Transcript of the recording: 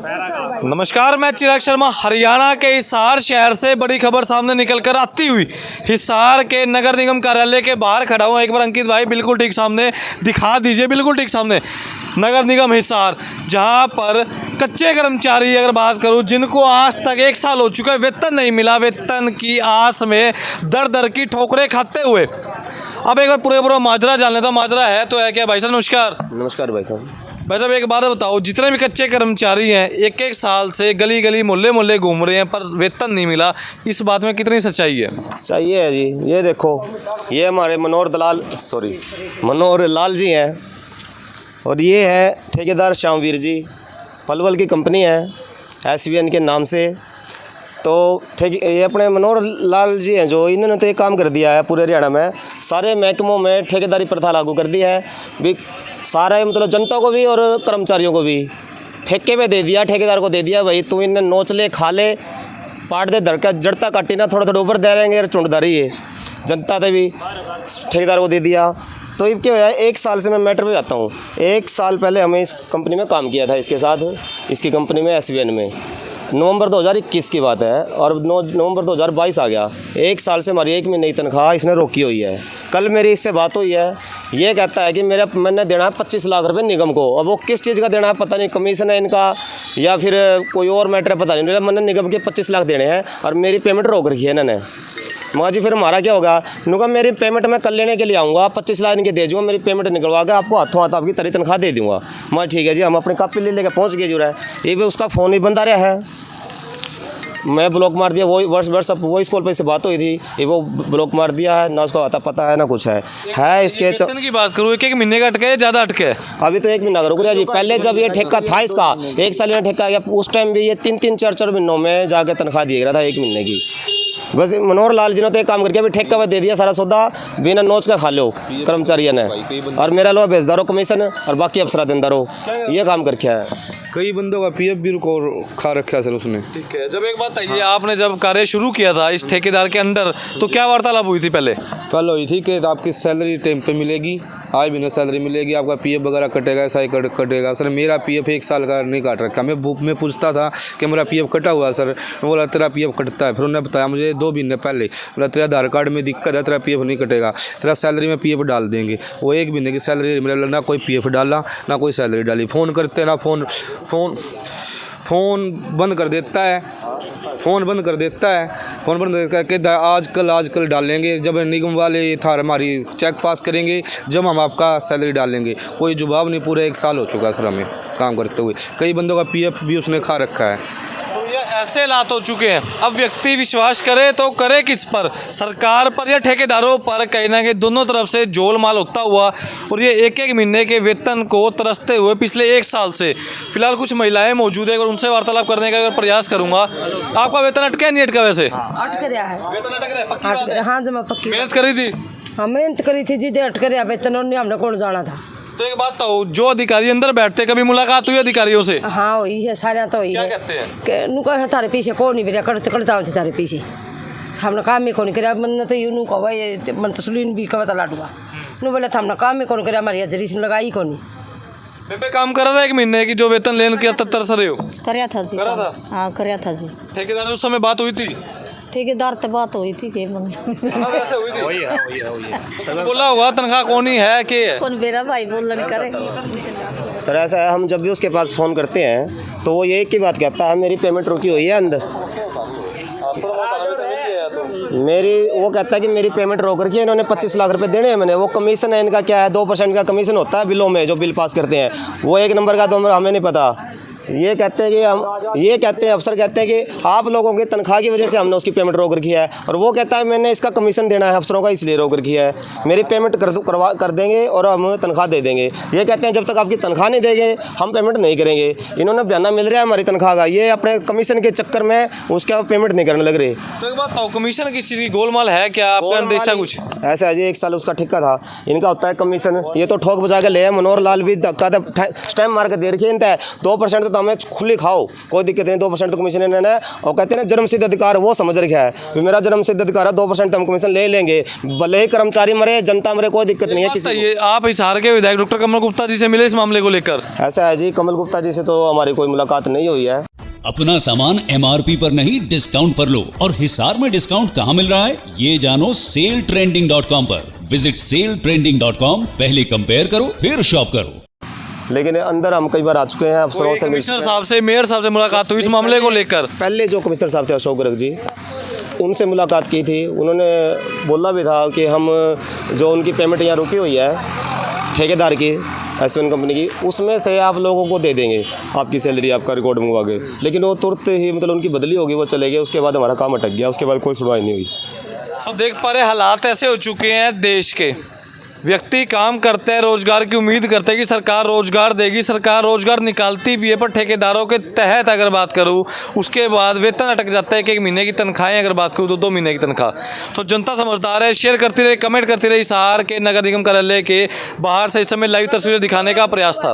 नमस्कार, मैं चिराग शर्मा। हरियाणा के हिसार शहर से बड़ी खबर सामने निकलकर आती हुई हिसार के नगर निगम कार्यालय के बाहर खड़ा हूँ। एक बार अंकित भाई बिल्कुल ठीक सामने दिखा दीजिए, बिल्कुल ठीक सामने नगर निगम हिसार, जहां पर कच्चे कर्मचारी अगर बात करूं जिनको आज तक 1 साल हो चुका है, वेतन नहीं मिला, वेतन की आस में दर दर की ठोकरें खाते हुए। अब एक बार पूरा माजरा जान लेता हूं। माजरा है तो है क्या भाई साहब? नमस्कार। नमस्कार भाई साहब। भाई साहब एक बात बताओ, जितने भी कच्चे कर्मचारी हैं 1 साल से गली गली मोहल्ले मोहल्ले घूम रहे हैं पर वेतन नहीं मिला, इस बात में कितनी सच्चाई है? सही है जी। ये देखो, ये हमारे मनोहर लाल जी हैं और ये है ठेकेदार श्यामवीर जी। पलवल की कंपनी है SVN के नाम से। तो ये अपने मनोहर लाल जी हैं जो इन्होंने तो ये काम कर दिया है पूरे हरियाणा में सारे महकमों में ठेकेदारी प्रथा लागू कर दी है भी। सारा मतलब जनता को भी और कर्मचारियों को भी ठेके पे दे दिया, ठेकेदार को दे दिया भाई तू इन्हें नोच ले, खा ले, पाट दे, धड़का जड़ता काटी ना, थोड़ा थोड़ा ऊपर दे देंगे चुंडदारी है जनता से भी ठेकेदार को दे दिया। तो ये क्या है, 1 साल से मैं मैटर पे जाता हूँ। 1 साल पहले हमें इस कंपनी में काम किया था इसके साथ, इसकी कंपनी में SVN में। नवंबर 2021 की बात है और नवंबर 2022 आ गया। 1 साल से हमारी 1 महीने की तनख्वाह इसने रोकी हुई है। कल मेरी इससे बात हुई है, ये कहता है कि मैंने देना है 25 लाख रुपए निगम को। अब वो किस चीज़ का देना है पता नहीं, कमीशन है इनका या फिर कोई और मैटर है पता नहीं। मैंने निगम के 25 लाख देने हैं और मेरी पेमेंट रोक रखी है इन्होंने। मगर जी फिर हमारा क्या होगा? उनका मेरी पेमेंट मैं कल लेने के लिए आऊँगा, 25 लाख इनके दे दूँगा, मेरी पेमेंट निकलवा के आपको हाथों हाथ आपकी तरी तनख्वाह दे दूँगा। मगर ठीक है जी, हम अपनी कापी ले लेकर पहुँच गए जो है। ये भी उसका फ़ोन ही बंद आ रहा है, मैं ब्लॉक मार दिया। वो व्हाट्सअप वॉइस कॉल पे से बात हुई थी, ये वो ब्लॉक मार दिया है ना, उसको आता पता है ना कुछ है इसके। वेतन की बात करूँ, 1 महीने का अटके है, ज़्यादा अटके? अभी तो 1 महीना करो जी। पहले जब ये ठेका था इसका 1 साल में ठेका गया, उस टाइम भी ये 3-3, 4-4 महीनों में जाकर तनख्वाह दिया गया था 1 महीने की। बस मनोहर लाल जी ने तो एक काम करके अभी ठेका पे दे दिया सारा सौदा, बिना नोच का खा लो कर्मचारियों ने, और मेरा लो बेचदारो कमीशन और बाकी अफसरा देंदारो, ये काम करके है। कई बंदों का PF भी को खा रखा है सर उसने। ठीक है, जब एक बात है, आपने जब कार्य शुरू किया था इस ठेकेदार के अंडर तो क्या वार्तालाप हुई थी? पहले हुई थी कि आपकी सैलरी टाइम पे मिलेगी, आज भी ना सैलरी मिलेगी, आपका PF वगैरह कटेगा, ऐसा ही कटेगा। सर मेरा PF 1 साल का नहीं काट रखा। मैं पूछता था कि मेरा PF कटा हुआ है सर, मैं बोला तेरा PF कटता है। फिर उन्होंने बताया मुझे 2 महीने पहले, बोला तेरा आधार कार्ड में दिक्कत है, तेरा PF नहीं कटेगा, तेरा सैलरी में PF डाल देंगे। वो 1 महीने की सैलरी मिला, ना कोई PF डाला ना कोई सैलरी डाली। फ़ोन करते ना फ़ोन बंद कर देता है, फ़ोन बंद कहते आजकल डालेंगे, जब निगम वाले था हमारी चेक पास करेंगे जब हम आपका सैलरी डालेंगे। कोई जवाब नहीं। पूरा 1 साल हो चुका सर हमें काम करते हुए। कई बंदों का PF भी उसने खा रखा है। तो ये ऐसे हालात हो चुके हैं, अब व्यक्ति विश्वास करे तो करे किस पर? सरकार पर या ठेकेदारों पर? कहीं ना कहीं दोनों तरफ से झोलमाल होता हुआ और ये 1-1 महीने के वेतन को तरसते हुए पिछले 1 साल से। फिलहाल कुछ महिलाएं मौजूद है और उनसे वार्तालाप करने का अगर प्रयास करूंगा। आपका वेतन अटका नहीं अटका? वैसे अटक रहा है। वेतन अटक रहा है? पक्की बात है? हाँ, जमा पक्की। मेहनत करी थी? हाँ, मेहनत करी थी जी, अटक रहा वेतन और हमने कौन जाना था। तो एक बात तो, जो अधिकारी अंदर बैठते, कभी मुलाकात हुई अधिकारियों से? हाँ वही है, सारे तो वही क्या है। कहते हैं? कि नुका है तारे पीछे कौन नहीं बेटा करता होती तारे पीछे, हमने काम ही कौन करे। मन तो यूँ कहा ये मन तो सुलीन भी कहा लाडुआ नू बोला था हमने काम ही कौन करे, हमारी हजरी से लगाई कौन। बेबे काम कर रहा था 1 महीने की जो वेतन लेने के तरस रहे हो? करया था जी। करा था? हाँ करया था जी। ठेकेदार उस समय बात हुई थी? ठेकेदार से बात हुई थी कि वैसे हुई थी? वही है। बोला हुआ तनख्वाह कौन ही है कि कौन मेरा भाई बोल नहीं करे। सर ऐसा है, हम जब भी उसके पास फ़ोन करते हैं तो वो ये एक ही बात कहता है, मेरी पेमेंट रुकी हुई है अंदर। वो कहता है कि मेरी पेमेंट रोक रखी है, इन्होंने 25 लाख रुपए देने हैं मैंने। वो कमीशन है इनका, क्या है 2% का कमीशन होता है बिलों में जो बिल पास करते हैं, वो 1 नंबर का तो हमें नहीं पता। ये कहते हैं अफसर कहते हैं कि आप लोगों की तनख्वाह की वजह से हमने उसकी पेमेंट रोक रखी है, और वो कहता है मैंने इसका कमीशन देना है अफसरों का इसलिए रोक रखी है, मेरी पेमेंट कर देंगे और हम तनख्वाह दे देंगे। ये कहते हैं जब तक आपकी तनख्वाह नहीं देंगे हम पेमेंट नहीं करेंगे। इन्होंने बयाना मिल रहा है हमारी तनख्वाह का, ये अपने कमीशन के चक्कर में उसका पेमेंट नहीं करने लग रहे। तो एक बात तो, कमीशन की चीज़ गोलमाल है क्या आपका अंदेशा कुछ? ऐसा है जी, 1 साल उसका ठेका था, इनका होता है कमीशन। ये तो ठोक बजा के ले, मनोहर लाल भी धक्का स्टैम्प मार के दे रखी है, 2% तो था हमें खुली खाओ, कोई दिक्कत नहीं, 2% तो कमीशन इन्होंने, और कहते हैं ना जन्म सिद्ध अधिकार वो समझ रखा है, भी मेरा जन्म सिद्ध अधिकार है, 2% हम कमीशन ले लेंगे, भले ही कर्मचारी मरे, जनता मरे, कोई दिक्कत नहीं है किसी ये आप हिसार के विधायक डॉक्टर कमल गुप्ता जी से मिले इस मामले को लेकर? को। ऐसा है जी, कमल गुप्ता जी से तो हमारी कोई मुलाकात नहीं हुई है। अपना सामान MRP पर नहीं डिस्काउंट पर लो। और हिसार में डिस्काउंट कहाँ मिल रहा है ये जानो सेलट्रेंडिंग.com पर। विजिट सेलट्रेंडिंग.com, पहले कंपेयर करो फिर शॉप करो। लेकिन अंदर हम कई बार आ चुके हैं अफसरों से, कमिश्नर साहब से, मेयर साहब से मुलाकात हुई इस मामले को लेकर? पहले जो कमिश्नर साहब थे अशोक गर्ग जी, उनसे मुलाकात की थी, उन्होंने बोला भी था कि हम जो उनकी पेमेंट यहाँ रुकी हुई है ठेकेदार की S1 कंपनी की, उसमें से आप लोगों को दे देंगे आपकी सैलरी, आपका रिकॉर्ड मंगवा के। लेकिन वो तुरंत ही मतलब उनकी बदली होगी, वो चले गए, उसके बाद हमारा काम अटक गया, उसके बाद कोई सुनवाई नहीं हुई। तो देख पा रहे हालात ऐसे हो चुके हैं देश के, व्यक्ति काम करते हैं, रोजगार की उम्मीद करते हैं कि सरकार रोजगार देगी, सरकार रोजगार निकालती भी है, पर ठेकेदारों के तहत अगर बात करूं उसके बाद वेतन अटक जाता है कि 1 महीने की तनख्वाहें अगर बात करूं तो 2 महीने की तनख्वाह। तो जनता समझदार है, शेयर करती रही, कमेंट करती रही। हिसार के नगर निगम कार्यालय के बाहर से इस समय लाइव तस्वीरें दिखाने का प्रयास था।